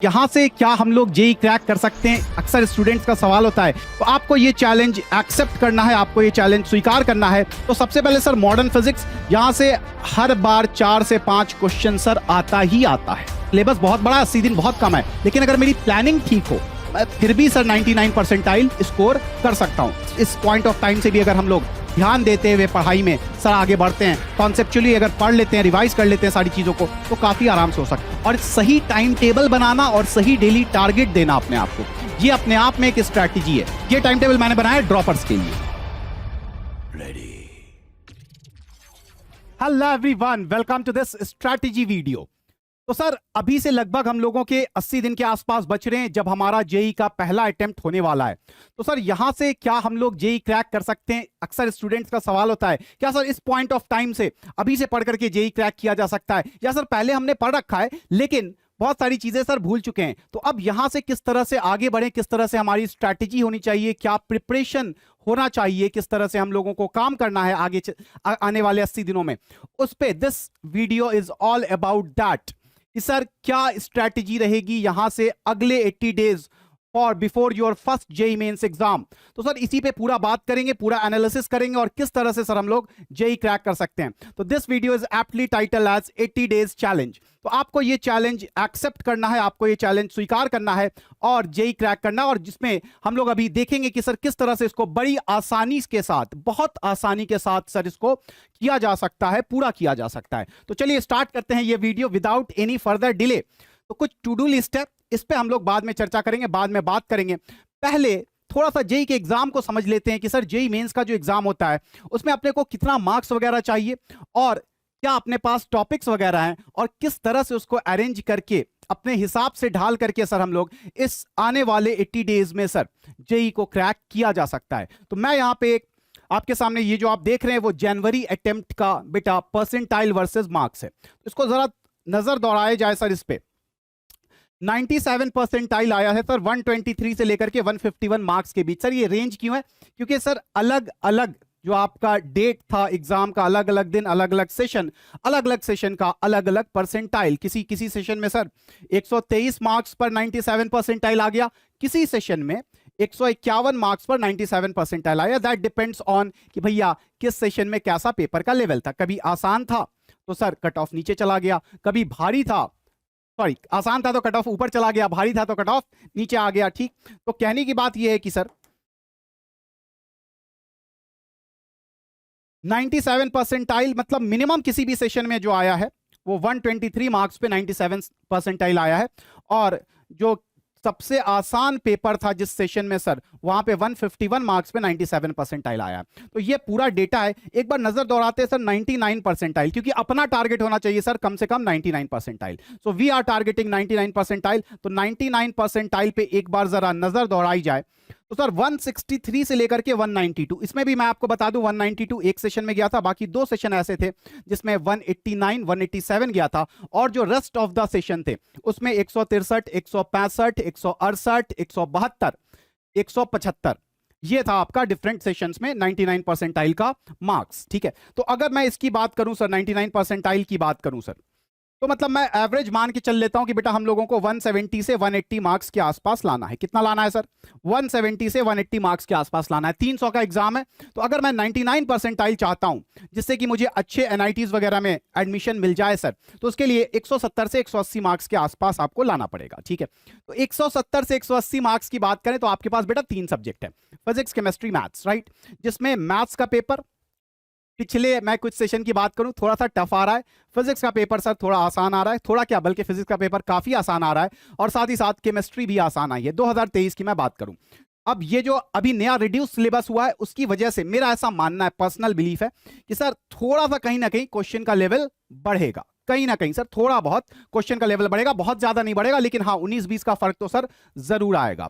यहाँ से क्या हम लोग जेई क्रैक कर सकते हैं, अक्सर स्टूडेंट्स का सवाल होता है। तो आपको ये चैलेंज एक्सेप्ट करना है, आपको ये चैलेंज स्वीकार करना है। तो सबसे पहले सर मॉडर्न फिजिक्स, यहाँ से हर बार 4 से 5 क्वेश्चन सर आता ही आता है। सिलेबस बहुत बड़ा, 80 दिन बहुत कम है, लेकिन अगर मेरी प्लानिंग ठीक हो मैं फिर भी सर 99 परसेंटाइल स्कोर कर सकता हूँ। इस पॉइंट ऑफ टाइम से भी अगर हम लोग ध्यान देते हुए पढ़ाई में सर आगे बढ़ते हैं, कॉन्सेप्चुअली अगर पढ़ लेते हैं, रिवाइज कर लेते हैं सारी चीज़ों को, तो काफ़ी आराम से हो सकता है। और सही टाइम टेबल बनाना और सही डेली टारगेट देना अपने आप को, ये अपने आप में एक स्ट्रैटेजी है। ये टाइम टेबल मैंने बनाया ड्रॉपर्स के लिए। Hello everyone, welcome to this strategy video. तो सर अभी से लगभग हम लोगों के 80 दिन के आसपास बच रहे हैं जब हमारा जेई का पहला अटेम्प्ट होने वाला है। तो सर यहां से क्या हम लोग जेई क्रैक कर सकते हैं, अक्सर स्टूडेंट्स का सवाल होता है। क्या सर इस पॉइंट ऑफ टाइम से अभी से पढ़ करके जेई क्रैक किया जा सकता है, या सर पहले हमने पढ़ रखा है लेकिन बहुत सारी चीजें सर भूल चुके हैं, तो अब यहां से किस तरह से आगे बढ़े, किस तरह से हमारी स्ट्रैटेजी होनी चाहिए, क्या प्रिपरेशन होना चाहिए, किस तरह से हम लोगों को काम करना है आगे आने वाले 80 दिनों में, उस पे this video is all about that कि सर क्या स्ट्रैटेजी रहेगी यहां से अगले 80 डेज और before your first JEE Mains exam. तो सर इसी पे पूरा बात करेंगे, पूरा एनालिसिस करेंगे और किस तरह से सर हम लोग जेई क्रैक कर सकते हैं। तो this video is aptly title as 80 days challenge. तो आपको ये चैलेंज एक्सेप्ट करना है, आपको ये चैलेंज स्वीकार करना है और जेई क्रैक करना, और जिसमें हम लोग अभी देखेंगे कि सर किस तरह से इसको बड़ी आसानी के साथ, बहुत आसानी के साथ सर इसको किया जा सकता है, पूरा किया जा सकता है। तो चलिए स्टार्ट करते हैं ये video without any further delay. तो कुछ टू डू लिस्ट है, इस पे हम लोग बाद में चर्चा करेंगे, बाद में बात करेंगे। पहले थोड़ा सा जेई के एग्जाम को समझ लेते हैं कि सर जेई मेंस का जो एग्जाम होता है उसमें अपने को कितना मार्क्स वगैरह चाहिए और क्या अपने पास टॉपिक्स वगैरह हैं और किस तरह से उसको अरेंज करके अपने हिसाब से ढाल करके सर हम लोग इस आने वाले 80 डेज में सर जेई को क्रैक किया जा सकता है। तो मैं यहाँ पे एक आपके सामने ये जो आप देख रहे हैं वो जनवरी अटेम्प्ट का बेटा परसेंटाइल वर्सेस मार्क्स है। तो इसको जरा नजर दौड़ाए जाए सर, इस पे 97 परसेंटाइल आया है सर 123 से लेकर के 151 मार्क्स के बीच। सर ये रेंज क्यों है? क्योंकि सर अलग अलग जो आपका डेट था एग्जाम का, अलग अलग दिन, अलग अलग सेशन का अलग अलग परसेंटाइल। किसी किसी सेशन में सर 123 मार्क्स पर 97 परसेंटाइल आ गया, किसी सेशन में 151 मार्क्स पर 97 परसेंटाइल आया। दैट डिपेंड्स ऑन कि भैया किस सेशन में कैसा पेपर का लेवल था। कभी आसान था तो सर कट ऑफ नीचे चला गया, कभी भारी था, सॉरी आसान था तो कट ऑफ ऊपर चला गया, भारी था तो कट ऑफ नीचे आ गया। ठीक, तो कहने की बात यह है कि सर 97 परसेंटाइल मतलब मिनिमम किसी भी सेशन में जो आया है वो 123 मार्क्स पे 97 परसेंटाइल आया है, और जो सबसे आसान पेपर था जिस सेशन में सर वहां पे 151 मार्क्स पे 97 परसेंटाइल आया। तो ये पूरा डेटा है। एक बार नजर दौड़ाते हैं सर 99 परसेंटाइल, क्योंकि अपना टारगेट होना चाहिए सर कम से कम 99 percentile. So we are targeting 99 percentile. तो 99 परसेंटाइल पे एक बार जरा नजर दौड़ाई जाए तो सर 163 से लेकर के 192, इसमें भी मैं आपको बता दूं 192 एक सेशन में गया था, बाकी 2 सेशन ऐसे थे जिसमें 189 187 गया था, और जो रेस्ट ऑफ द सेशन थे उसमें 163 165 168 172 175 ये था आपका डिफरेंट सेशंस में 99 परसेंटाइल का मार्क्स। ठीक है, तो अगर मैं इसकी बात करूं सर 99 परसेंटाइल की बात करूं सर, तो मतलब मैं एवरेज मान के चल लेता हूं कि बेटा हम लोगों को 170 से 180 मार्क्स के आसपास लाना है। कितना लाना है सर? 170 से 180 मार्क्स के आसपास लाना है। 300 का एग्जाम है, तो अगर मैं 99 परसेंटाइल चाहता हूं जिससे कि मुझे अच्छे एनआईटीज वगैरह में एडमिशन मिल जाए सर, तो उसके लिए 170 से 180 मार्क्स के आसपास आपको लाना पड़ेगा। ठीक है, तो 170 से 180 मार्क्स की बात करें तो आपके पास बेटा 3 सब्जेक्ट है, फिजिक्स केमिस्ट्री मैथ्स, राइट, जिसमें मैथ्स का पेपर पिछले मैं कुछ सेशन की बात करूं थोड़ा सा टफ आ रहा है, फिजिक्स का पेपर सर थोड़ा आसान आ रहा है, थोड़ा क्या बल्कि फिजिक्स का पेपर काफी आसान आ रहा है, और साथ ही साथ केमिस्ट्री भी आसान आई है 2023 की मैं बात करूं। अब ये जो अभी नया रिड्यूस सिलेबस हुआ है उसकी वजह से मेरा ऐसा मानना है, पर्सनल बिलीफ है कि सर थोड़ा सा कहीं ना कहीं क्वेश्चन का लेवल बढ़ेगा, कहीं ना कहीं सर थोड़ा बहुत क्वेश्चन का लेवल बढ़ेगा, बहुत ज्यादा नहीं बढ़ेगा, लेकिन हाँ 19-20 का फर्क तो सर जरूर आएगा।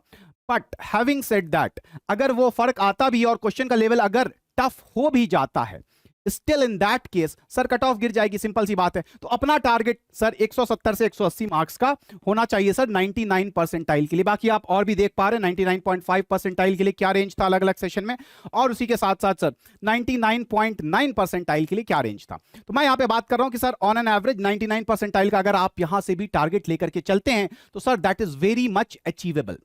बट हैविंग सेड दैट, अगर वो फर्क आता भी और क्वेश्चन का लेवल अगर टफ हो भी जाता है, still in that case sir cut off गिर जाएगी, सिंपल सी बात है। तो अपना टारगेट सर 170 से 180 मार्क्स का होना चाहिए सर 99 परसेंटाइल के लिए। बाकी आप और भी देख पा रहे हैं 99.5 परसेंटाइल के लिए क्या रेंज था अलग अलग सेशन में, और उसी के साथ साथ सर 99.9 परसेंटाइल के लिए क्या रेंज था। तो मैं यहां पे बात कर रहा हूं कि sir on an average 99 percentile का अगर आप यहां से भी टारगेट लेकर के चलते हैं तो sir that is very much achievable,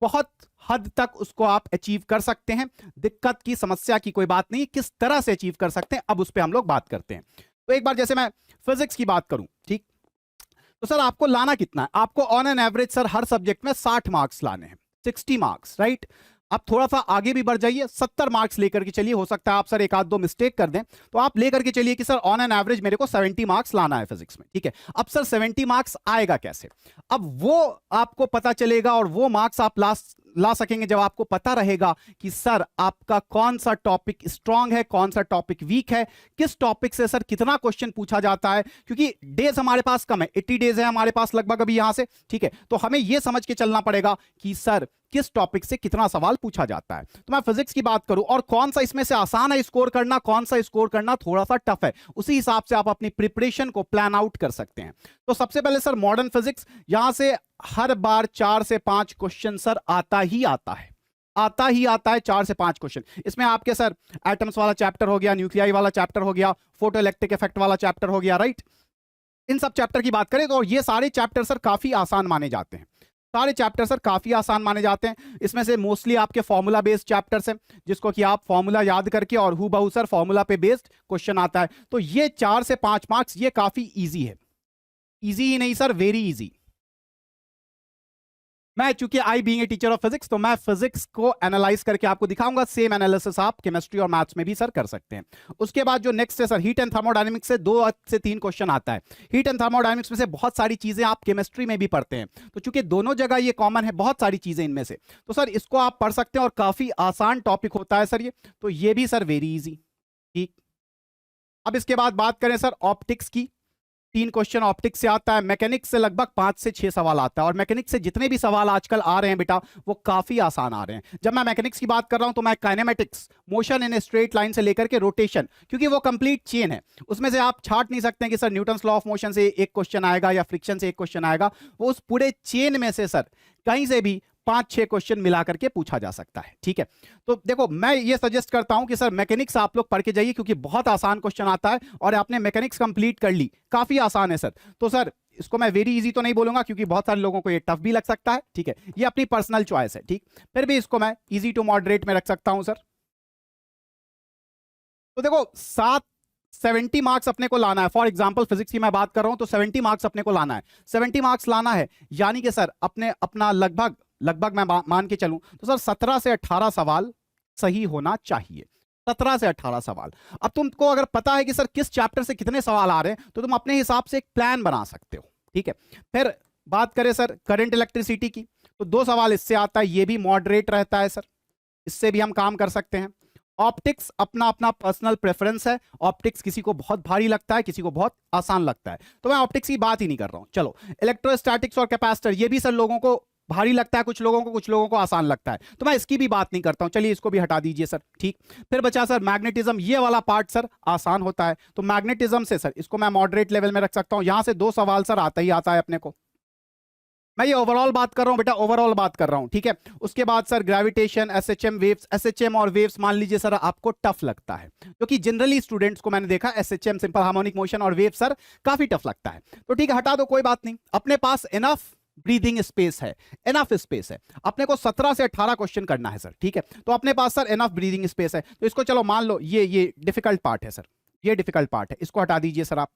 बहुत हद तक उसको आप अचीव कर सकते हैं। दिक्कत की समस्या की कोई बात नहीं, किस तरह से अचीव कर सकते हैं अब उस पर हम लोग बात करते हैं। तो एक बार जैसे मैं फिजिक्स की बात करूं, ठीक, तो सर आपको लाना कितना है, आपको on an average sir her subject में 60 मार्क्स लाने हैं, 60 मार्क्स, राइट। आप थोड़ा सा आगे भी बढ़ जाइए, 70 मार्क्स लेकर के चलिए, हो सकता है आप सर एक आध दो मिस्टेक कर दें, तो आप लेकर के चलिए कि सर ऑन एन एवरेज मेरे को 70 मार्क्स लाना है फिजिक्स में, ठीक है। अब सर 70 मार्क्स आएगा कैसे, अब वो आपको पता चलेगा, और वो मार्क्स आप ला सकेंगे जब आपको पता रहेगा कि सर आपका कौन सा टॉपिक स्ट्रांग है, कौन सा टॉपिक वीक है, किस टॉपिक से सर कितना क्वेश्चन पूछा जाता है, क्योंकि डेज हमारे पास कम है, 80 डेज है हमारे पास लगभग अभी यहां से, ठीक है। तो हमें यह समझ के चलना पड़ेगा कि सर किस टॉपिक से कितना सवाल पूछा जाता है। तो मैं फिजिक्स की बात करूं, और कौन सा इसमें से आसान है स्कोर करना, कौन सा स्कोर करना थोड़ा सा टफ है, उसी हिसाब से आप अपनी प्रिपरेशन को प्लान आउट कर सकते हैं। तो सबसे पहले सर मॉडर्न फिजिक्स, यहां से हर बार 4 से 5 क्वेश्चन सर आता ही आता है, आता ही आता है 4 से 5 क्वेश्चन। इसमें आपके सर एटम्स वाला चैप्टर हो गया, न्यूक्लियाई वाला चैप्टर हो गया, फोटो इलेक्ट्रिक इफेक्ट वाला चैप्टर हो गया, राइट। इन सब चैप्टर की बात करें तो ये सारे चैप्टर सर काफी आसान माने जाते हैं, सारे चैप्टर सर काफी आसान माने जाते हैं। इसमें से मोस्टली आपके फॉर्मूला बेस्ड चैप्टर्स हैं, जिसको कि आप फॉर्मूला याद करके और हूबहू सर फॉर्मूला पे बेस्ड क्वेश्चन आता है। तो ये 4 से 5 मार्क्स ये काफी इजी है, इजी ही नहीं सर वेरी इजी। मैं चूंकि I being a teacher of physics, तो मैं फिजिक्स को एनालाइज करके आपको दिखाऊंगा, सेम एनालिसिस आप केमिस्ट्री और मैथ्स में भी सर कर सकते हैं। उसके बाद जो नेक्स्ट है सर हीट एंड थर्मोडायनेमिक्स से 2 से 3 क्वेश्चन आता है। हीट एंड थर्मोडायनेमिक्स में से बहुत सारी चीजें आप केमिस्ट्री में भी पढ़ते हैं, तो चूंकि दोनों जगह ये कॉमन है, बहुत सारी चीजें इनमें से, तो सर इसको आप पढ़ सकते हैं और काफी आसान टॉपिक होता है सर ये, तो ये भी सर वेरी इजी, ठीक। अब इसके बाद बात करें सर ऑप्टिक्स की, 3 क्वेश्चन ऑप्टिक्स से आता है। मैकेनिक्स से लगभग 5 से 6 सवाल आता है, और मैकेनिक्स से जितने भी सवाल आजकल आ रहे हैं बेटा वो काफी आसान आ रहे हैं। जब मैं मैकेनिक्स की बात कर रहा हूं तो मैं kinematics, motion in a straight line से लेकर के रोटेशन, क्योंकि वो कंप्लीट चेन है, उसमें से आप छाट नहीं सकते हैं कि sir Newton's law of motion से एक क्वेश्चन आएगा या फ्रिक्शन से एक क्वेश्चन आएगा, वो उस पूरे चेन में से सर कहीं से भी 5-6 क्वेश्चन मिला करके पूछा जा सकता है, ठीक है। तो देखो मैं ये सजेस्ट करता हूं कि सर मैकेनिक्स आप लोग पढ़ के जाइए, क्योंकि बहुत आसान क्वेश्चन आता है, और आपने मैकेनिक्स कंप्लीट कर ली, काफी आसान है सर। तो सर इसको मैं वेरी इजी तो नहीं बोलूंगा, क्योंकि बहुत सारे लोगों को ये टफ भी लग सकता है, ठीक है, ये अपनी पर्सनल चॉइस है, ठीक। फिर भी इसको मैं इजी टू मॉडरेट में रख सकता हूं सर। तो देखो 70 मार्क्स अपने को लाना है, फॉर एग्जांपल फिजिक्स की मैं बात कर रहा हूं तो 70 मार्क्स अपने को लाना है, 70 मार्क्स लाना है, यानी कि सर अपना लगभग मैं मान के चलूं तो सर 17 से 18 सवाल सही होना चाहिए, 17 से 18 सवाल। अब तुमको अगर पता है कि सर किस चैप्टर से कितने सवाल आ रहे हैं, तो तुम अपने हिसाब से एक प्लान बना सकते हो, ठीक है। फिर बात करें सर करंट इलेक्ट्रिसिटी की, तो 2 सवाल इससे आता है, ये भी मॉडरेट रहता है सर, इससे भी हम काम कर सकते हैं। ऑप्टिक्स अपना अपना पर्सनल प्रेफरेंस है, ऑप्टिक्स किसी को बहुत भारी लगता है, किसी को बहुत आसान लगता है, तो मैं ऑप्टिक्स की बात ही नहीं कर रहा हूं। चलो इलेक्ट्रोस्टैटिक्स और कैपेसिटर, ये भी सर लोगों को भारी लगता है, कुछ लोगों को आसान लगता है, तो मैं इसकी भी बात नहीं करता हूं, चलिए इसको भी हटा दीजिए सर, ठीक। फिर बचा सर मैग्नेटिज्म, ये वाला पार्ट सर आसान होता है, तो मैग्नेटिज्म से सर इसको मैं मॉडरेट लेवल में रख सकता हूं, यहां से 2 सवाल सर आता ही आता है अपने को। मैं ये ओवरऑल बात कर रहा हूं बेटा, ओवरऑल बात कर रहा हूं, ठीक है। उसके बाद sir gravitation, SHM waves, SHM और वेव्स मान लीजिए सर आपको टफ लगता है, क्योंकि जनरली स्टूडेंट्स को मैंने देखा एसएचएम सिंपल हार्मोनिक मोशन और वेव सर काफी टफ लगता है, तो ठीक है हटा दो, कोई बात नहीं, अपने पास इनफ ब्रीदिंग स्पेस है, इनफ स्पेस है, अपने को 17 से 18 क्वेश्चन करना है सर, ठीक है। तो अपने पास सर इनफ ब्रीदिंग स्पेस है, तो इसको चलो मान लो ये डिफिकल्ट पार्ट है सर, ये डिफिकल्ट पार्ट है, इसको हटा दीजिए सर आप।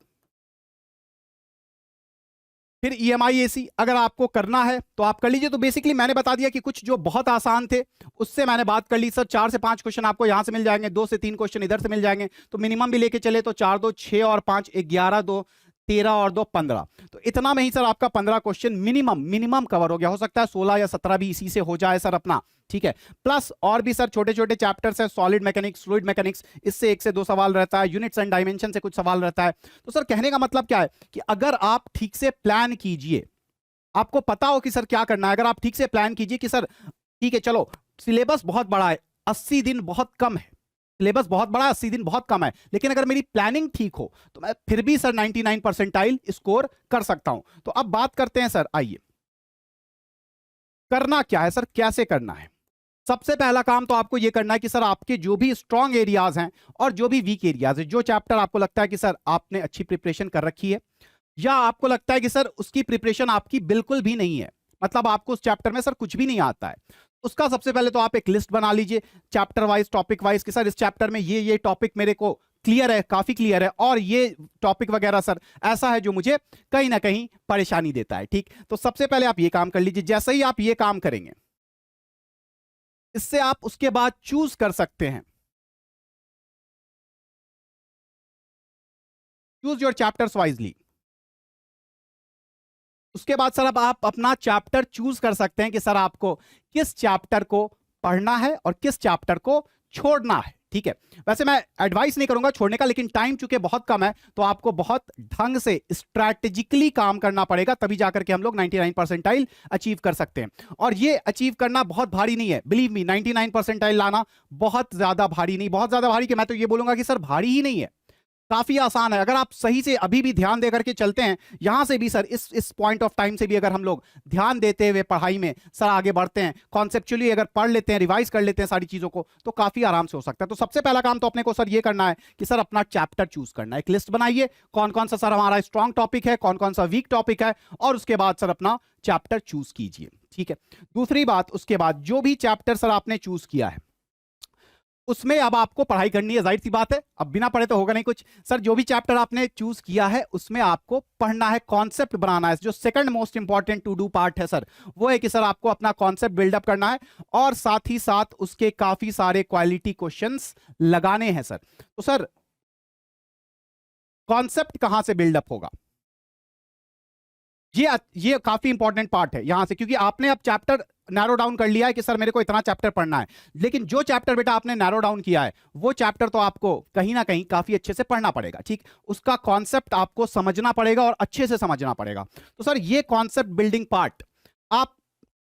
फिर EMI/AC अगर आपको करना है तो आप कर लीजिए। तो बेसिकली मैंने बता दिया कि कुछ जो बहुत आसान थे उससे मैंने बात कर ली सर, 4 से 5 क्वेश्चन आपको यहां से मिल जाएंगे, 2 से 3 क्वेश्चन इधर से मिल जाएंगे, तो मिनिमम भी लेके चले तो 4 2 6 और 5 11 2 13 और 2 15, तो इतना में ही सर आपका 15 क्वेश्चन मिनिमम कवर हो गया, हो सकता है 16 या 17 भी इसी से हो जाए सर अपना, ठीक है। प्लस और भी सर छोटे छोटे चैप्टर्स है, सॉलिड मैकेनिक्स, फ्लूइड मैकेनिक्स, इससे 1 से 2 सवाल रहता है, यूनिट्स एंड डायमेंशन से कुछ सवाल रहता है। तो सर कहने का मतलब क्या है कि अगर आप ठीक से प्लान कीजिए, आपको पता हो कि सर क्या करना है, अगर आप ठीक से प्लान कीजिए कि सर ठीक है चलो सिलेबस बहुत बड़ा है, 80 दिन बहुत कम है, सिलेबस बहुत बड़ा, 80 दिन बहुत कम है, लेकिन अगर मेरी प्लानिंग ठीक हो तो मैं फिर भी सर 99 परसेंटाइल स्कोर कर सकता हूं। तो अब बात करते हैं सर, आइए करना क्या है सर, कैसे करना है। सबसे पहला काम तो आपको यह करना है कि सर आपके जो भी स्ट्रांग एरियाज हैं और जो भी वीक एरियाज है, जो चैप्टर आपको लगता है कि सर आपने अच्छी प्रिपरेशन कर रखी है या आपको लगता है कि सर उसकी प्रिपरेशन आपकी बिल्कुल भी नहीं है, मतलब आपको उस चैप्टर में सर कुछ भी नहीं आता है, उसका सबसे पहले तो आप एक लिस्ट बना लीजिए चैप्टर वाइज, टॉपिक वाइज कि सर इस चैप्टर में ये टॉपिक मेरे को क्लियर है, काफी क्लियर है, और ये टॉपिक वगैरह सर ऐसा है जो मुझे कहीं ना कहीं परेशानी देता है। ठीक, तो सबसे पहले आप ये काम कर लीजिए। जैसे ही आप ये काम करेंगे, इससे आप उसके बाद चूज कर सकते हैं, चूज योर चैप्टर्स वाइजली। उसके बाद सर अब आप अपना चैप्टर चूज कर सकते हैं कि सर आपको किस चैप्टर को पढ़ना है और किस चैप्टर को छोड़ना है। ठीक है, वैसे मैं एडवाइस नहीं करूंगा छोड़ने का, लेकिन टाइम चूंकि बहुत कम है तो आपको बहुत ढंग से स्ट्रैटेजिकली काम करना पड़ेगा, तभी जाकर के हम लोग 99 परसेंटाइल अचीव कर सकते हैं। और ये अचीव करना बहुत भारी नहीं है, बिलीव मी, 99 परसेंटाइल लाना बहुत ज्यादा भारी नहीं, बहुत ज्यादा भारी कि मैं तो ये बोलूंगा कि सर भारी ही नहीं है, काफी आसान है। अगर आप सही से अभी भी ध्यान दे करके चलते हैं, यहां से भी सर इस पॉइंट ऑफ टाइम से भी अगर हम लोग ध्यान देते हुए पढ़ाई में सर आगे बढ़ते हैं, कॉन्सेप्चुअली अगर पढ़ लेते हैं, रिवाइज कर लेते हैं सारी चीजों को, तो काफी आराम से हो सकता है। तो सबसे पहला काम तो अपने को सर ये करना है कि सर अपना चैप्टर चूज करना है। एक लिस्ट बनाइए कौन कौन सा सर हमारा स्ट्रॉन्ग टॉपिक है, कौन कौन सा वीक टॉपिक है, और उसके बाद सर अपना चैप्टर चूज कीजिए। ठीक है, दूसरी बात, उसके बाद जो भी चैप्टर सर आपने चूज किया है उसमें अब आपको पढ़ाई करनी है, जाहिर सी बात है, अब बिना पढ़े तो होगा नहीं कुछ। सर जो भी चैप्टर आपने चूज किया है उसमें आपको पढ़ना है, कॉन्सेप्ट बनाना है। जो second most important to do part है सर, वो है कि सर आपको अपना कॉन्सेप्ट बिल्डअप करना है और साथ ही साथ उसके काफी सारे क्वालिटी क्वेश्चंस लगाने हैं सर। तो सर कॉन्सेप्ट कहां से बिल्डअप होगा, ये काफी इंपॉर्टेंट पार्ट है यहां से, क्योंकि आपने अब चैप्टर नैरो डाउन कर लिया है कि सर मेरे को इतना चैप्टर पढ़ना है, लेकिन जो चैप्टर बेटा आपने नैरो डाउन किया है वो चैप्टर तो आपको कहीं ना कहीं काफी अच्छे से पढ़ना पड़ेगा। ठीक, उसका कॉन्सेप्ट आपको समझना पड़ेगा और अच्छे से समझना पड़ेगा। तो सर ये कॉन्सेप्ट बिल्डिंग पार्ट आप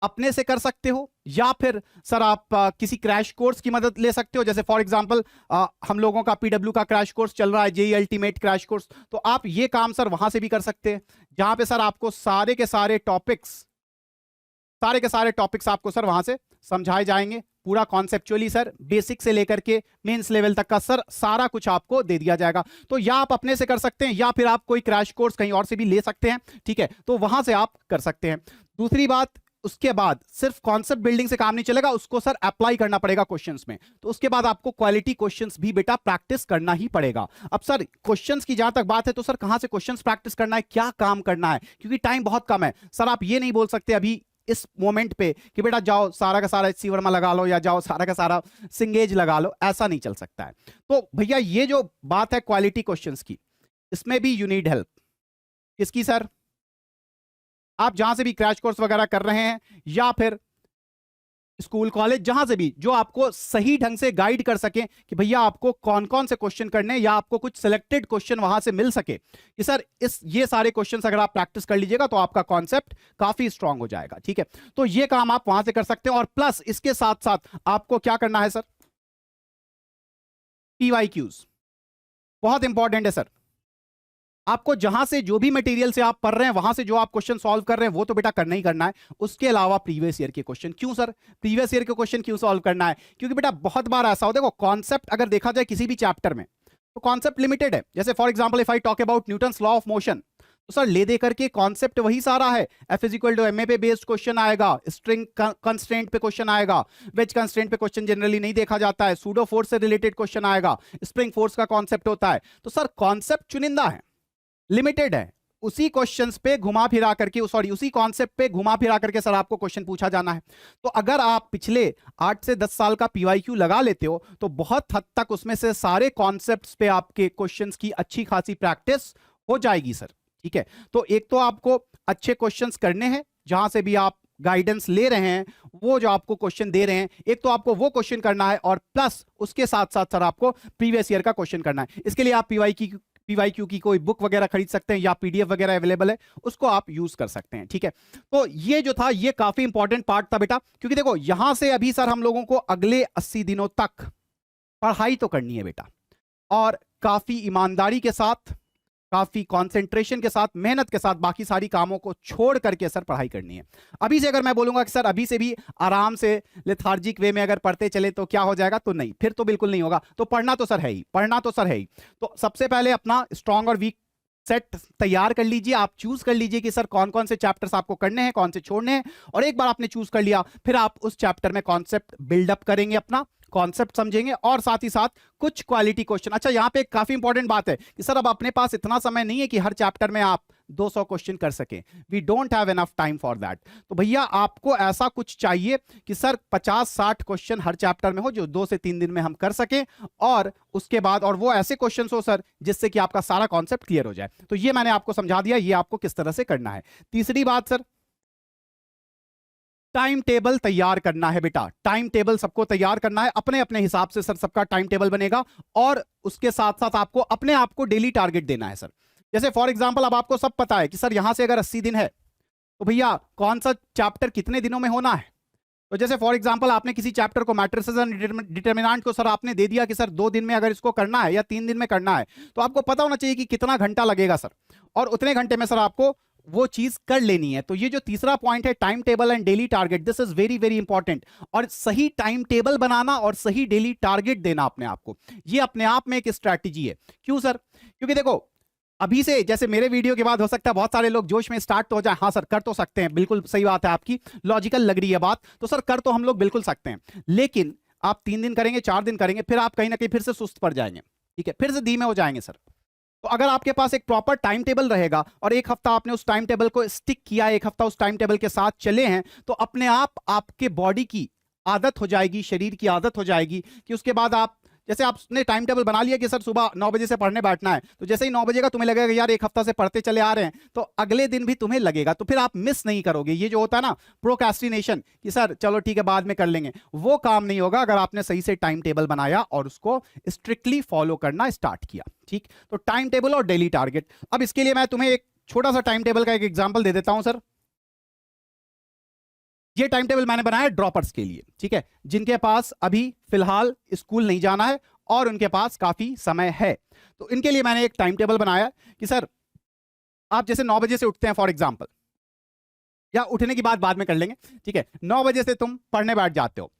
अपने से कर सकते हो या फिर सर आप किसी क्रैश कोर्स की मदद ले सकते हो। जैसे फॉर एग्जांपल हम लोगों का पीडब्ल्यू का क्रैश कोर्स चल रहा है, जेई अल्टीमेट क्रैश कोर्स, तो आप ये काम सर वहां से भी कर सकते हैं, जहां पे सर आपको सारे के सारे टॉपिक्स आपको सर वहां से समझाए जाएंगे, पूरा कॉन्सेप्चुअली सर बेसिक से लेकर के मेंस लेवल तक का सर सारा कुछ आपको दे दिया जाएगा। तो या आप अपने से कर सकते हैं या फिर आप कोई क्रैश कोर्स कहीं और से भी ले सकते हैं। ठीक है, तो वहां से आप कर सकते हैं। दूसरी बात, उसके बाद सिर्फ कॉन्सेप्ट बिल्डिंग से काम नहीं चलेगा, उसको सर अप्लाई करना पड़ेगा क्वेश्चंस में। तो उसके बाद आपको क्वालिटी क्वेश्चंस भी बेटा प्रैक्टिस करना ही पड़ेगा। अब सर क्वेश्चंस की जहां तक बात है तो सर कहां से क्वेश्चंस प्रैक्टिस करना है, क्या काम करना है, क्योंकि टाइम बहुत कम है सर। आप ये नहीं बोल सकते अभी इस मोमेंट पे कि बेटा जाओ सारा का सारा एचसी वर्मा लगा लो या जाओ सारा का सारा सिंगेज लगा लो, ऐसा नहीं चल सकता है। तो भैया ये जो बात है क्वालिटी क्वेश्चंस की, इसमें भी यू नीड हेल्प। किसकी सर? आप जहां से भी क्रैश कोर्स वगैरह कर रहे हैं या फिर स्कूल कॉलेज, जहां से भी, जो आपको सही ढंग से गाइड कर सके कि भैया आपको कौन कौन से क्वेश्चन करने हैं, या आपको कुछ सिलेक्टेड क्वेश्चन वहां से मिल सके कि सर ये सारे क्वेश्चन अगर आप प्रैक्टिस कर लीजिएगा तो आपका कॉन्सेप्ट काफी स्ट्रांग हो जाएगा। ठीक है, तो ये काम आप वहां से कर सकते हैं। और प्लस इसके साथ साथ आपको क्या करना है सर, पीवाईक्यूज बहुत इंपॉर्टेंट है सर। आपको जहां से जो भी मटेरियल से आप पढ़ रहे हैं वहां से जो आप क्वेश्चन सॉल्व कर रहे हैं वो तो बेटा करना ही करना है। उसके अलावा प्रीवियस ईयर के क्वेश्चन। क्यों सर प्रीवियस ईयर के क्वेश्चन क्यों सॉल्व करना है? क्योंकि बेटा बहुत बार ऐसा हो, देखो कॉन्सेप्ट अगर देखा जाए किसी भी चैप्टर में तो कॉन्सेप्ट लिमिटेड है। जैसे for example if I talk about Newton's law of motion, तो सर ले दे करके कॉन्सेप्ट वही सारा है। F is equal to M A पे बेस्ड क्वेश्चन आएगा, स्ट्रिंग कंस्ट्रेंट पे क्वेश्चन आएगा, वेज कंस्ट्रेंट पे क्वेश्चन जनरली नहीं देखा जाता है, सूडो फोर्स से रिलेटेड क्वेश्चन आएगा, स्प्रिंग फोर्स का कॉन्सेप्ट होता है। तो सर कॉन्सेप्ट चुनिंदा है, लिमिटेड है, उसी क्वेश्चंस पे घुमा फिरा करके, सॉरी उसी कॉन्सेप्ट पे घुमा फिरा करके सर आपको क्वेश्चन पूछा जाना है। तो अगर आप पिछले 8 से 10 साल का पीवाईक्यू लगा लेते हो तो बहुत हद तक उसमें से सारे कॉन्सेप्ट्स पे आपके क्वेश्चंस की अच्छी खासी प्रैक्टिस हो जाएगी सर। ठीक है, तो एक तो आपको अच्छे क्वेश्चंस करने हैं जहां से भी आप गाइडेंस ले रहे हैं, वो जो आपको क्वेश्चन दे रहे हैं, एक तो आपको वो क्वेश्चन करना है और प्लस उसके साथ साथ सर आपको प्रीवियस ईयर का क्वेश्चन करना है। इसके लिए आप पीवाईक्यू की कोई बुक वगैरह खरीद सकते हैं या पीडीएफ वगैरह अवेलेबल है, उसको आप यूज कर सकते हैं। ठीक है, तो ये जो था ये काफी इंपॉर्टेंट पार्ट था बेटा, क्योंकि देखो यहां से अभी सर हम लोगों को अगले 80 दिनों तक पढ़ाई तो करनी है बेटा, और काफी ईमानदारी के साथ, काफी कंसंट्रेशन के साथ, मेहनत के साथ बाकी सारी कामों को छोड़ करके सर पढ़ाई करनी है। अभी से अगर मैं बोलूंगा कि सर अभी से भी आराम से लेथार्जिक वे में अगर पढ़ते चले तो क्या हो जाएगा, तो नहीं, फिर तो बिल्कुल नहीं होगा। तो पढ़ना तो सर है ही, पढ़ना तो सर है ही। तो सबसे पहले अपना स्ट्रांग और वीक सेट तैयार कर लीजिए। आप चूज कर लीजिए कि सर कौन कौन से चैप्टर्स आपको करने हैं, कौन से छोड़ने हैं, और एक बार आपने चूज कर लिया, फिर आप उस चैप्टर में कॉन्सेप्ट बिल्डअप करेंगे, अपना कॉन्सेप्ट समझेंगे, और साथ ही साथ कुछ क्वालिटी क्वेश्चन। अच्छा, यहां पे एक काफी इंपॉर्टेंट बात है कि सर अब अपने पास इतना समय नहीं है कि हर चैप्टर में आप 200 क्वेश्चन कर सकें। We don't have enough time for that. तो भैया आपको ऐसा कुछ चाहिए कि सर 50-60 क्वेश्चन हर चैप्टर में हो, जो 2 से 3 दिन में हम कर सकें, और उसके बाद और वो ऐसे क्वेश्चन हो सर जिससे कि आपका सारा कॉन्सेप्ट क्लियर हो जाए। तो ये मैंने आपको समझा दिया, ये आपको किस तरह से करना है। तीसरी बात सर, टाइम टेबल तैयार करना है बेटा। टाइम टेबल सबको तैयार करना है अपने अपने हिसाब से सर, सबका टाइम टेबल बनेगा, और उसके साथ साथ आपको अपने आप को डेली टारगेट देना है सर। जैसे फॉर एग्जांपल अब आपको सब पता है कि सर यहां से अगर 80 दिन है तो भैया कौन सा चैप्टर कितने दिनों में होना है। तो जैसे फॉर एग्जांपल आपने किसी चैप्टर को, मैट्रिसेस एंड डिटरमिनेंट को सर आपने दे दिया कि सर 2 दिन में अगर इसको करना है या 3 दिन में करना है, तो आपको पता होना चाहिए कि कितना घंटा लगेगा सर, और उतने घंटे में सर आपको वो चीज कर लेनी है। तो ये जो तीसरा पॉइंट है, time table and daily target, this is very very important. और सही टाइम टेबल बनाना और सही डेली टारगेट देना अपने आप को, ये अपने आप में एक स्ट्रैटेजी है। क्यों सर? क्योंकि देखो अभी से, जैसे मेरे वीडियो के बाद हो सकता है बहुत सारे लोग जोश में स्टार्ट तो हो जाए, हाँ सर कर तो सकते हैं, बिल्कुल सही बात है आपकी, लॉजिकल लग रही है बात, तो सर कर तो हम लोग बिल्कुल सकते हैं, लेकिन आप 3 दिन करेंगे, 4 दिन करेंगे, फिर आप कहीं ना कहीं फिर से सुस्त पड़ जाएंगे, ठीक है, फिर से धीमे हो जाएंगे सर। तो अगर आपके पास एक प्रॉपर टाइम टेबल रहेगा और एक हफ्ता आपने उस टाइम टेबल को स्टिक किया, एक हफ्ता उस टाइम टेबल के साथ चले हैं, तो अपने आप आपके बॉडी की आदत हो जाएगी, शरीर की आदत हो जाएगी कि उसके बाद आप, जैसे आपने टाइम टेबल बना लिया कि सर सुबह 9 बजे से पढ़ने बैठना है, तो जैसे ही 9 बजे का तुम्हें लगेगा यार एक हफ्ता से पढ़ते चले आ रहे हैं, तो अगले दिन भी तुम्हें लगेगा, तो फिर आप मिस नहीं करोगे। ये जो होता है ना प्रोक्रेस्टिनेशन कि सर चलो ठीक है बाद में कर लेंगे, वो काम नहीं होगा अगर आपने सही से टाइम टेबल बनाया और उसको स्ट्रिक्टली फॉलो करना स्टार्ट किया। ठीक, तो टाइम टेबल और डेली टारगेट। अब इसके लिए मैं तुम्हें एक छोटा सा टाइम टेबल का एक एग्जाम्पल दे देता हूं सर। ये टाइम टेबल मैंने बनाया ड्रॉपर्स के लिए, ठीक है, जिनके पास अभी फिलहाल स्कूल नहीं जाना है और उनके पास काफी समय है। तो इनके लिए मैंने एक टाइम टेबल बनाया कि सर आप जैसे 9 बजे से उठते हैं फॉर एग्जांपल, या उठने की बात बाद में कर लेंगे, ठीक है, 9 बजे से तुम पढ़ने बैठ जाते हो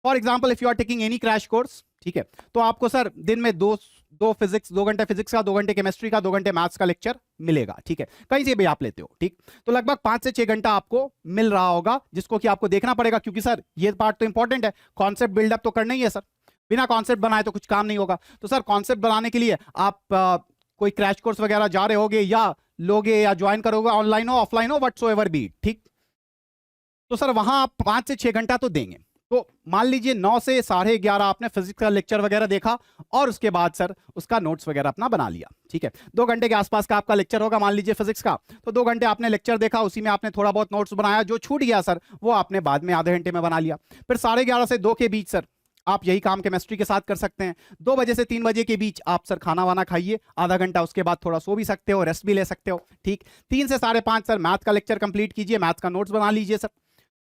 for example, if you are taking any crash course, ठीक है, तो आपको सर दिन में दो फिजिक्स, 2 घंटे फिजिक्स का, 2 घंटे केमिस्ट्री का, 2 घंटे मैथ्स का लेक्चर मिलेगा, ठीक है, कहीं से भी आप लेते हो, ठीक, तो लगभग 5 से 6 घंटा आपको मिल रहा होगा, जिसको कि आपको देखना पड़ेगा, क्योंकि सर ये पार्ट तो इंपॉर्टेंट है, कॉन्सेप्ट बिल्डअप तो करना ही है सर, बिना कॉन्सेप्ट बनाए तो कुछ काम नहीं होगा। तो सर कॉन्सेप्ट बनाने के लिए आप कोई क्रैश कोर्स वगैरह जा रहे होगे या लोगे या ज्वाइन करोगे, ऑनलाइन हो ऑफलाइन हो व्हाटसोएवर बी, ठीक, तो सर वहां आप 5 से 6 घंटा तो देंगे। तो मान लीजिए 9 से 11:30 आपने फिजिक्स का लेक्चर वगैरह देखा और उसके बाद सर उसका नोट्स वगैरह अपना बना लिया, ठीक है, 2 घंटे के आसपास का आपका लेक्चर होगा मान लीजिए फिजिक्स का, तो 2 घंटे आपने लेक्चर देखा, उसी में आपने थोड़ा बहुत नोट्स बनाया, जो छूट गया सर वो आपने बाद में आधे घंटे में बना लिया। फिर 11:30 से 2 के बीच सर आप यही काम केमिस्ट्री के साथ कर सकते हैं। 2 बजे से 3 बजे के बीच आप सर खाना वाना खाइए, आधा घंटा, उसके बाद थोड़ा सो भी सकते हो, रेस्ट भी ले सकते हो, ठीक, 3 से 5:30 सर मैथ का लेक्चर कंप्लीट कीजिए, मैथ का नोट्स बना लीजिए सर।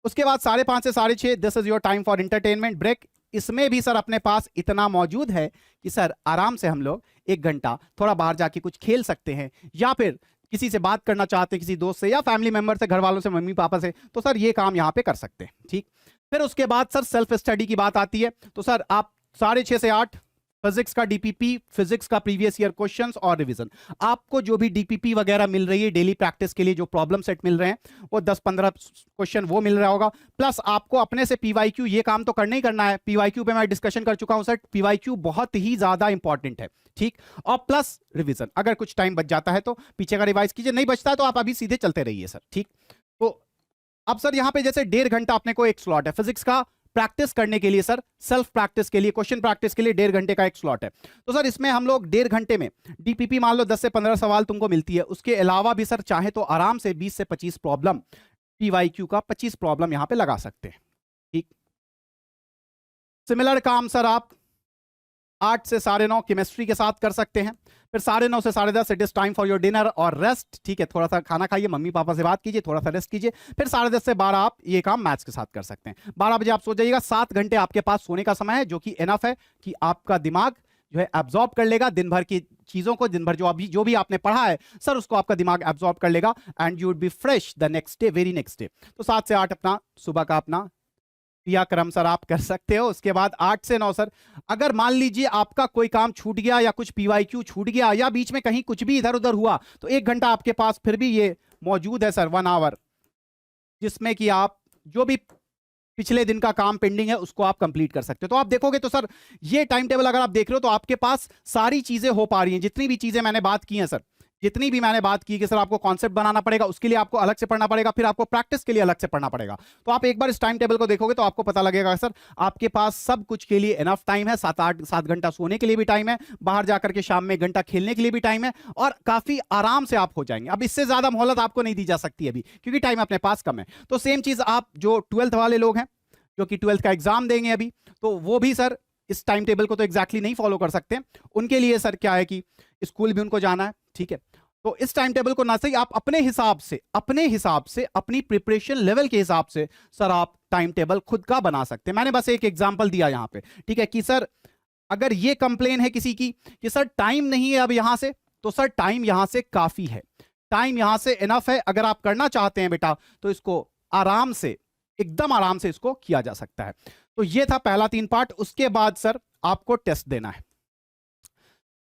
उसके बाद 5:30 से 6:30 this is your time for entertainment break. इसमें भी सर अपने पास इतना मौजूद है कि सर आराम से हम लोग 1 घंटा थोड़ा बाहर जाके कुछ खेल सकते हैं, या फिर किसी से बात करना चाहते हैं, किसी दोस्त से या फैमिली मेंबर से, घर वालों से, मम्मी पापा से, तो सर ये काम यहाँ पे कर सकते हैं, ठीक। फिर उसके बाद सर सेल्फ स्टडी की बात आती है, तो सर आप 6:30 से 8 फिजिक्स का डीपीपी, फिजिक्स का प्रीवियस ईयर क्वेश्चंस और रिवीजन, आपको जो भी डीपीपी वगैरह मिल रही है डेली प्रैक्टिस के लिए, जो प्रॉब्लम सेट मिल रहे हैं वो 10-15 क्वेश्चन वो मिल रहा होगा, प्लस आपको अपने से पीवाईक्यू, ये काम तो करना ही करना है, पीवाईक्यू पे मैं डिस्कशन कर चुका हूं सर, पीवाईक्यू बहुत ही ज्यादा इंपॉर्टेंट है, ठीक, और प्लस रिवीजन, अगर कुछ टाइम बच जाता है तो पीछे का रिवाइज कीजिए, नहीं बचता है तो आप अभी सीधे चलते रहिए सर, ठीक। तो अब सर यहां पे जैसे 1.5 घंटा अपने को एक स्लॉट है फिजिक्स का प्रैक्टिस करने के लिए सर, सेल्फ प्रैक्टिस के लिए, क्वेश्चन प्रैक्टिस के लिए 1.5 घंटे का एक स्लॉट है। तो सर इसमें हम लोग 1.5 घंटे में डीपीपी मान लो 10 से 15 सवाल तुमको मिलती है, उसके अलावा भी सर चाहे तो आराम से 20 से 25 प्रॉब्लम, पीवाईक्यू का 25 प्रॉब्लम यहां पे लगा सकते हैं, ठीक। सिमिलर काम सर आप 8 से 9:30 केमिस्ट्री के साथ कर सकते हैं, फिर 9:30 से 10:30 it is time for your dinner और रेस्ट, ठीक है, थोड़ा सा खाना खाइए, मम्मी पापा से बात कीजिए, थोड़ा सा रेस्ट कीजिए, फिर 10:30 से 12 आप ये काम मैथ्स के साथ कर सकते हैं। 12 बजे आप सो जाइएगा। 7 घंटे आपके पास सोने का समय है, जो कि इनफ है कि आपका दिमाग जो है एब्जॉर्ब कर लेगा दिन भर की चीजों को, दिन भर जो भी आपने पढ़ा है सर उसको आपका दिमाग एब्जॉर्ब कर लेगा and you would be fresh the next day, very next day. तो 7 से 8 अपना सुबह का अपना क्रियाक्रम सर आप कर सकते हो। उसके बाद 8 से 9 सर अगर मान लीजिए आपका कोई काम छूट गया या कुछ पीवाईक्यू छूट गया या बीच में कहीं कुछ भी इधर उधर हुआ तो 1 घंटा आपके पास फिर भी ये मौजूद है सर, 1 आवर, जिसमें कि आप जो भी पिछले दिन का काम पेंडिंग है उसको आप कंप्लीट कर सकते हो। तो आप देखोगे तो सर ये टाइम टेबल अगर आप देख रहे हो तो आपके पास सारी चीजें हो पा रही हैं, जितनी भी चीजें मैंने बात की हैं सर, जितनी भी मैंने बात की कि सर आपको कॉन्सेप्ट बनाना पड़ेगा, उसके लिए आपको अलग से पढ़ना पड़ेगा, फिर आपको प्रैक्टिस के लिए अलग से पढ़ना पड़ेगा। तो आप एक बार इस टाइम टेबल को देखोगे तो आपको पता लगेगा सर आपके पास सब कुछ के लिए इनफ टाइम है, 7 घंटा सोने के लिए भी टाइम है, बाहर जाकर के शाम में 1 घंटा खेलने के लिए भी टाइम है और काफी आराम से आप हो जाएंगे। अब इससे ज्यादा मोहलत आपको नहीं दी जा सकती अभी क्योंकि टाइम अपने पास कम है। तो सेम चीज आप जो 12th वाले लोग हैं जो कि 12th का एग्जाम देंगे अभी, तो वो भी सर इस टाइम टेबल को तो एग्जैक्टली नहीं फॉलो कर सकते। उनके लिए सर क्या है कि स्कूल भी उनको जाना है, ठीक है, तो इस टाइम टेबल को ना सही आप अपने हिसाब से अपनी प्रिपरेशन लेवल के हिसाब से सर आप टाइम टेबल खुद का बना सकते हैं। मैंने बस एक एग्जांपल दिया यहां पे, ठीक है, कि सर अगर ये कंप्लेन है किसी की कि सर टाइम नहीं है अब यहां से, तो सर टाइम यहां से काफी है, टाइम यहां से इनफ है। अगर आप करना चाहते हैं बेटा तो इसको आराम से, एकदम आराम से इसको किया जा सकता है। तो ये था पहला 3 पार्ट। उसके बाद सर आपको टेस्ट देना है।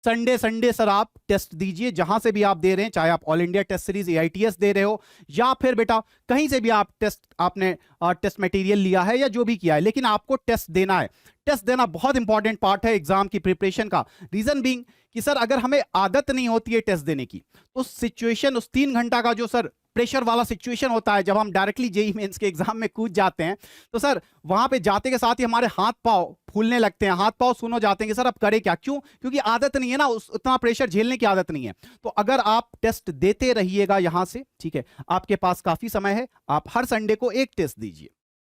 संडे सर आप टेस्ट दीजिए, जहां से भी आप दे रहे हैं, चाहे आप all India test series AITS दे रहे हो या फिर बेटा कहीं से भी आप आपने टेस्ट मटेरियल लिया है या जो भी किया है, लेकिन आपको टेस्ट देना है। टेस्ट देना बहुत इंपॉर्टेंट पार्ट है एग्जाम की प्रिपरेशन का। रीजन बीइंग कि सर अगर हमें आदत नहीं होती है टेस्ट देने की तो सिचुएशन, उस 3 घंटा का जो सर प्रेशर वाला सिचुएशन होता है जब हम डायरेक्टली जेईई मेंस के एग्जाम में कूद जाते हैं, तो सर वहां पे जाते के साथ ही हमारे हाथ पांव फूलने लगते हैं, हाथ पांव सुन हो जाते हैं कि सर अब करे क्या, क्यों, क्योंकि आदत नहीं है ना, उतना प्रेशर झेलने की आदत नहीं है। तो अगर आप टेस्ट देते रहिएगा यहां से, ठीक है, आपके पास काफी समय है, आप हर संडे को एक टेस्ट दीजिए,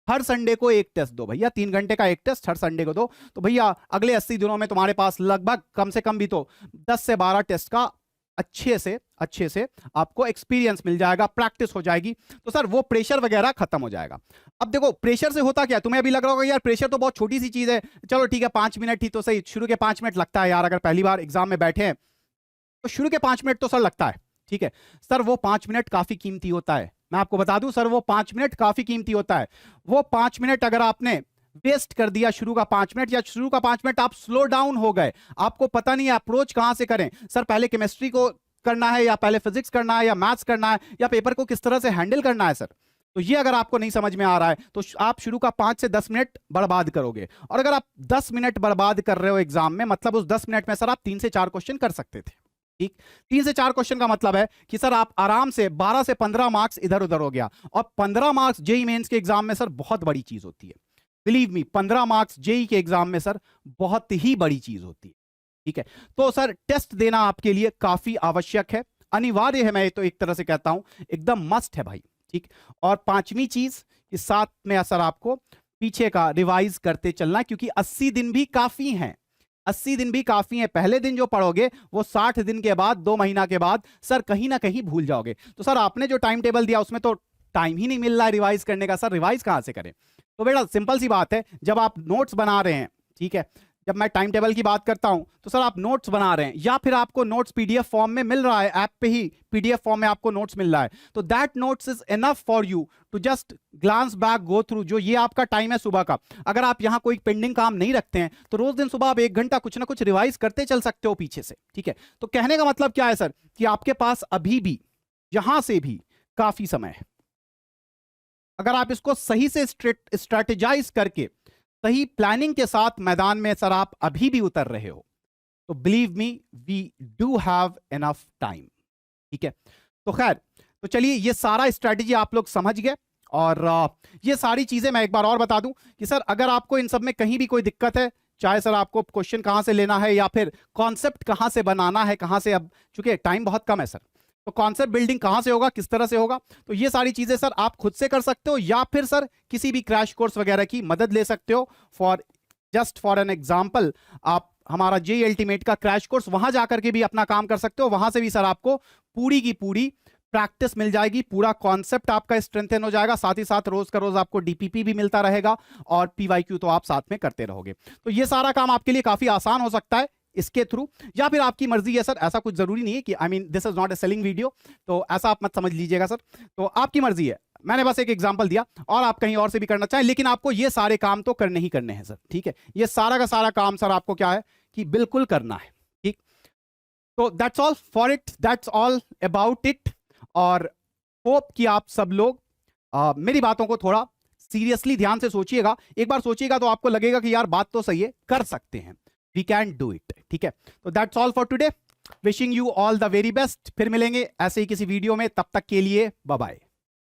हर संडे को एक टेस्ट दो भैया, 3 घंटे का एक टेस्ट हर संडे को दो, तो भैया अगले 80 दिनों में तुम्हारे पास लगभग कम से कम भी तो 10 से 12 टेस्ट का अच्छे से आपको एक्सपीरियंस मिल जाएगा, प्रैक्टिस हो जाएगी, तो सर वो प्रेशर वगैरह खत्म हो जाएगा। अब देखो प्रेशर से होता क्या, तुम्हें अभी लग रहा होगा यार प्रेशर तो बहुत छोटी सी चीज है, चलो ठीक है 5 मिनट ही तो सही, शुरू के 5 मिनट लगता है यार, अगर पहली बार एग्जाम में बैठे हैं तो शुरू के 5 मिनट तो सर लगता है, ठीक है, सर वो 5 मिनट काफी कीमती होता है, मैं आपको बता दूं सर वो 5 मिनट काफी कीमती होता है। वो 5 मिनट अगर आपने वेस्ट कर दिया, शुरू का 5 मिनट या शुरू का 5 मिनट आप स्लो डाउन हो गए, आपको पता नहीं है अप्रोच कहां से करें, सर पहले केमिस्ट्री को करना है या पहले फिजिक्स करना है या मैथ्स करना है या पेपर को किस तरह से हैंडल करना है सर, तो ये अगर आपको नहीं समझ में आ रहा है तो आप शुरू का 5 से 10 मिनट बर्बाद करोगे। और अगर आप 10 मिनट बर्बाद कर रहे हो एग्जाम में, मतलब उस 10 मिनट में सर आप 3 से 4 क्वेश्चन कर सकते थे, ठीक, 3 से 4 क्वेश्चन का मतलब है कि सर आप आराम से 12 से 15 मार्क्स इधर उधर हो गया। और 15 मार्क्स जेईई मेंस के एग्जाम में सर बहुत बड़ी चीज होती है, बिलीव मी, 15 मार्क्स जेईई के एग्जाम में सर बहुत ही बड़ी चीज होती है, ठीक है। तो सर टेस्ट देना आपके लिए काफी आवश्यक है, अनिवार्य है, मैं तो एक तरह से कहता हूं एकदम मस्ट है भाई, ठीक। और 5वीं चीज कि साथ में सर आपको पीछे का रिवाइज करते चलना, क्योंकि 80 दिन भी काफी हैं, 80 दिन भी काफी है। पहले दिन जो पढ़ोगे वो 60 दिन के बाद, 2 महीना के बाद सर कहीं ना कहीं भूल जाओगे। तो सर आपने जो टाइम टेबल दिया उसमें तो टाइम ही नहीं मिल रहा है रिवाइज करने का, सर रिवाइज कहां से करें। तो बेटा सिंपल सी बात है, जब आप नोट्स बना रहे हैं, ठीक है, जब मैं टाइम टेबल की बात करता हूं तो सर आप नोट्स बना रहे हैं या फिर आपको नोट्स पीडीएफ फॉर्म में मिल रहा है, ऐप पे ही पीडीएफ फॉर्म में आपको नोट्स मिल रहा है, तो that notes is enough for you to just glance back, go through. जो ये आपका टाइम है सुबह का, अगर आप यहां कोई पेंडिंग काम नहीं रखते हैं तो रोज दिन सुबह आप 1 घंटा कुछ ना कुछ रिवाइज करते चल सकते हो पीछे से, ठीक है। तो कहने का मतलब क्या है सर कि आपके पास अभी भी यहां से भी काफी समय है। अगर आप इसको सही से स्ट्रेटेजाइज करके, सही प्लानिंग के साथ मैदान में सर आप अभी भी उतर रहे हो, तो believe me we do have enough time, ठीक है। तो खैर, तो चलिए ये सारा स्ट्रेटेजी आप लोग समझ गए। और ये सारी चीजें मैं एक बार और बता दूं कि सर अगर आपको इन सब में कहीं भी कोई दिक्कत है, चाहे सर आपको क्वेश्चन कहां से लेना है या फिर कॉन्सेप्ट कहां से बनाना है, कहां से, अब चूंकि टाइम बहुत कम है सर, तो कॉन्सेप्ट बिल्डिंग कहां से होगा, किस तरह से होगा, तो ये सारी चीजें सर आप खुद से कर सकते हो या फिर सर किसी भी क्रैश कोर्स वगैरह की मदद ले सकते हो। For just for an example, आप हमारा जेई अल्टीमेट का क्रैश कोर्स, वहां जाकर के भी अपना काम कर सकते हो। वहां से भी सर आपको पूरी की पूरी प्रैक्टिस मिल जाएगी, पूरा कॉन्सेप्ट आपका स्ट्रेंथन हो जाएगा, साथ ही साथ रोज का रोज आपको डीपीपी भी मिलता रहेगा और पीवाईक्यू तो आप साथ में करते रहोगे। तो ये सारा काम आपके लिए काफी आसान हो सकता है इसके थ्रू, या फिर आपकी मर्जी है सर, ऐसा कुछ जरूरी नहीं है कि I mean this is not a selling video, तो ऐसा आप मत समझ लीजिएगा सर। तो आपकी मर्जी है, मैंने बस एक एग्जांपल दिया, और आप कहीं और से भी करना चाहें, लेकिन आपको ये सारे काम तो करने ही करने हैं सर, ठीक है। ये सारा का सारा काम सर आपको क्या है कि बिल्कुल करना है, ठीक। तो that's all for it, that's all about it. और होप कि आप सब लोग मेरी बातों को थोड़ा सीरियसली ध्यान से सोचिएगा। एक बार सोचिएगा तो आपको लगेगा कि यार बात तो सही है, कर सकते हैं, वी कैन डू इट, ठीक है। तो that's all for today, wishing you all the very best. फिर मिलेंगे ऐसे ही किसी वीडियो में, तब तक के लिए बाय बाय।